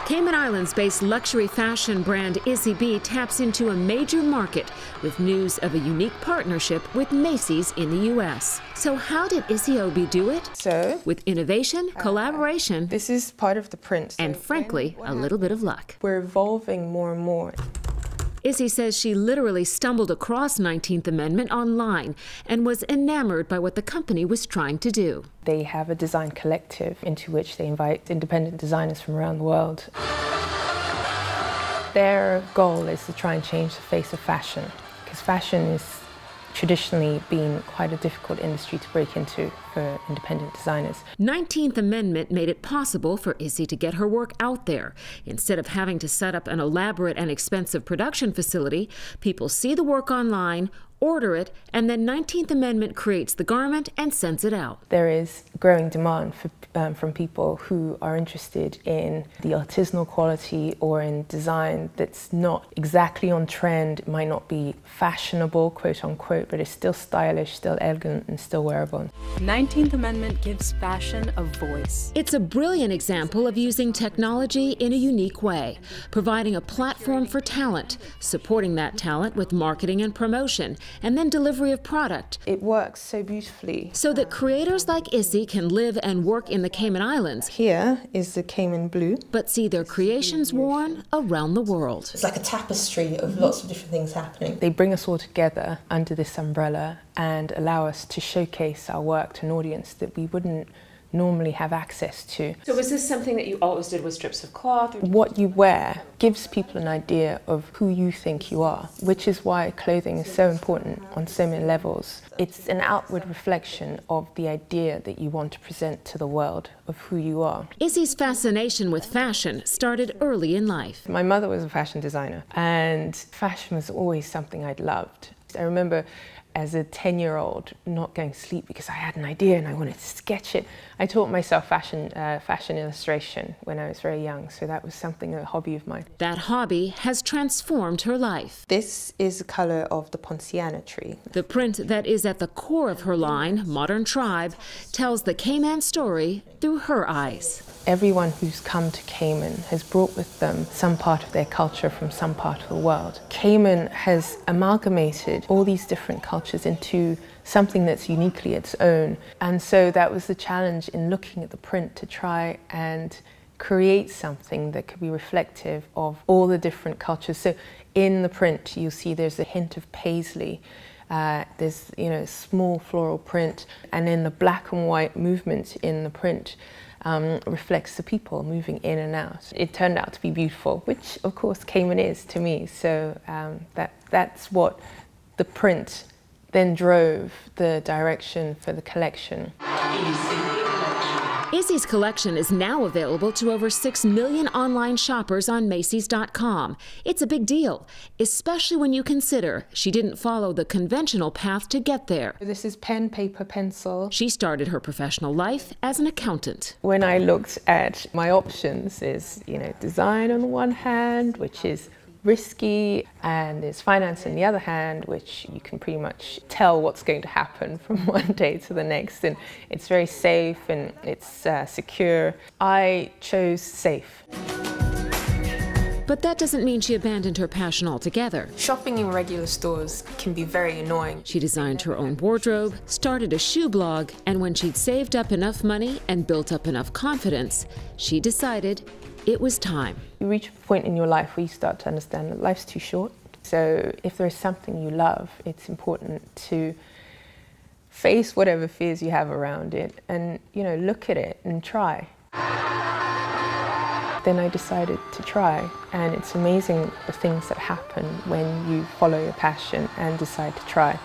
Cayman Islands-based luxury fashion brand Isy Obi taps into a major market with news of a unique partnership with Macy's in the U.S. So how did Isy Obi do it? With innovation, collaboration, this is part of the print. And frankly, a little bit of luck. We're evolving more and more. Isy says she literally stumbled across 19th Amendment online and was enamored by what the company was trying to do. They have a design collective into which they invite independent designers from around the world. Their goal is to try and change the face of fashion, because fashion is traditionally been quite a difficult industry to break into for independent designers. 19th Amendment made it possible for Isy to get her work out there. Instead of having to set up an elaborate and expensive production facility, people see the work online, order it, and then 19th Amendment creates the garment and sends it out. There is growing demand from people who are interested in the artisanal quality or in design that's not exactly on trend. It might not be fashionable, quote unquote, but it's still stylish, still elegant, and still wearable. 19th Amendment gives fashion a voice. It's a brilliant example of using technology in a unique way, providing a platform for talent, supporting that talent with marketing and promotion, and then delivery of product. It works so beautifully. So that creators like Isy can live and work in the Cayman Islands. Here is the Cayman blue. But see their creations worn around the world. It's like a tapestry of lots of different things happening. They bring us all together under this umbrella and allow us to showcase our work to an audience that we wouldn't normally have access to. So was this something that you always did with strips of cloth? What you wear gives people an idea of who you think you are, which is why clothing is so important on so many levels. It's an outward reflection of the idea that you want to present to the world of who you are. Isy's fascination with fashion started early in life. My mother was a fashion designer, and fashion was always something I'd loved. I remember as a 10-year-old not going to sleep because I had an idea and I wanted to sketch it. I taught myself fashion illustration when I was very young, so that was a hobby of mine. That hobby has transformed her life. This is the colour of the Ponciana tree. The print that is at the core of her line, Modern Tribe, tells the Cayman story through her eyes. Everyone who's come to Cayman has brought with them some part of their culture from some part of the world. Cayman has amalgamated all these different cultures into something that's uniquely its own. And so that was the challenge in looking at the print, to try and create something that could be reflective of all the different cultures. So in the print, you'll see there's a hint of paisley. There's a small floral print, and then the black and white movement in the print reflects the people moving in and out. It turned out to be beautiful, which of course Cayman is to me. So that's what the print then drove the direction for the collection. Isy's collection is now available to over 6 million online shoppers on Macys.com. It's a big deal, especially when you consider she didn't follow the conventional path to get there. This is pen, paper, pencil. She started her professional life as an accountant. When I looked at my options, is design on the one hand, which is risky, and there's finance on the other hand, which you can pretty much tell what's going to happen from one day to the next, and it's very safe and it's secure. I chose safe. But that doesn't mean she abandoned her passion altogether. Shopping in regular stores can be very annoying. She designed her own wardrobe, started a shoe blog, and when she'd saved up enough money and built up enough confidence, she decided it was time. You reach a point in your life where you start to understand that life's too short. So if there's something you love, it's important to face whatever fears you have around it and, look at it and try. Then I decided to try, and it's amazing the things that happen when you follow your passion and decide to try.